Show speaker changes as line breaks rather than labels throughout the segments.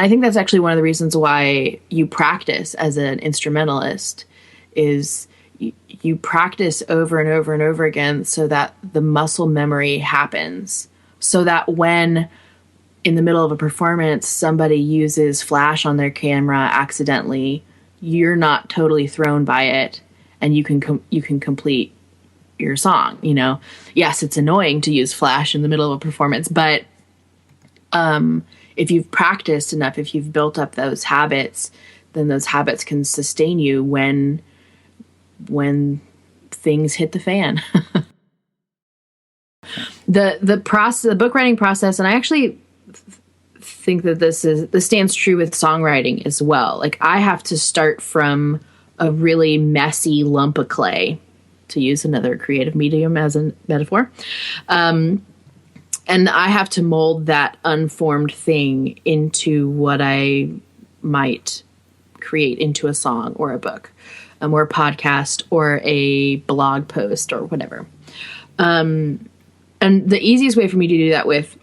I think that's actually one of the reasons why you practice as an instrumentalist is you practice over and over and over again so that the muscle memory happens. So that when in the middle of a performance, somebody uses flash on their camera accidentally, you're not totally thrown by it, and you can complete your song. You know, yes, it's annoying to use flash in the middle of a performance, but if you've practiced enough, if you've built up those habits, then those habits can sustain you when things hit the fan. The book writing process, and I actually think that this stands true with songwriting as well. Like, I have to start from a really messy lump of clay, to use another creative medium as a metaphor. And I have to mold that unformed thing into what I might create into a song or a book, or a podcast or a blog post or whatever. And the easiest way for me to do that with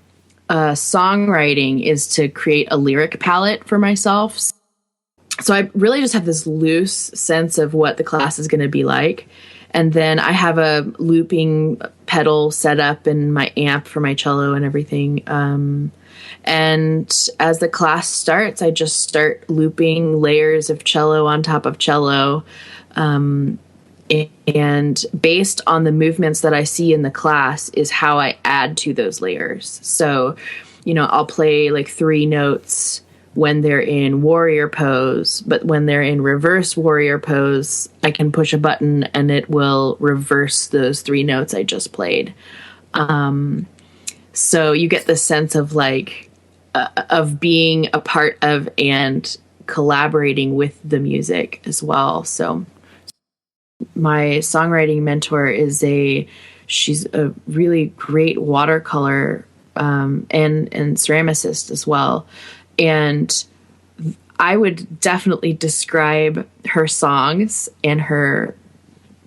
songwriting is to create a lyric palette for myself. So I really just have this loose sense of what the class is going to be like. And then I have a looping pedal set up and my amp for my cello and everything. And as the class starts, I just start looping layers of cello on top of cello. And based on the movements that I see in the class is how I add to those layers. So, you know, I'll play like 3 notes when they're in warrior pose, but when they're in reverse warrior pose, I can push a button and it will reverse those 3 notes I just played. So you get the sense of like, of being a part of and collaborating with the music as well. So my songwriting mentor she's a really great watercolor, and ceramicist as well. And I would definitely describe her songs and her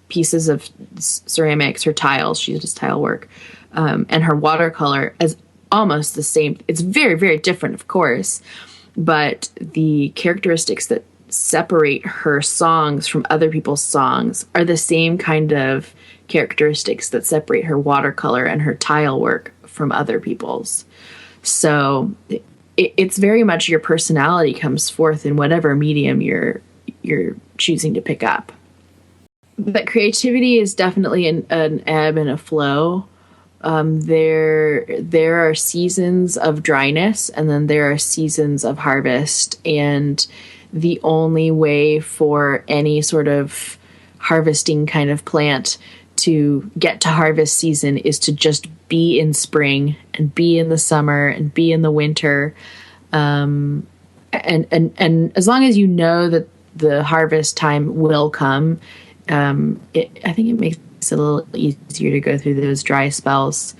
pieces of ceramics, her tiles, she does tile work, and her watercolor as almost the same. It's very, very different, of course, but the characteristics that separate her songs from other people's songs are the same kind of characteristics that separate her watercolor and her tile work from other people's. So it's very much your personality comes forth in whatever medium you're choosing to pick up. But creativity is definitely an ebb and a flow. There are seasons of dryness, and then there are seasons of harvest. And the only way for any sort of harvesting kind of plant to get to harvest season is to just be in spring and be in the summer and be in the winter. And as long as you know that the harvest time will come, I think it makes it a little easier to go through those dry spells.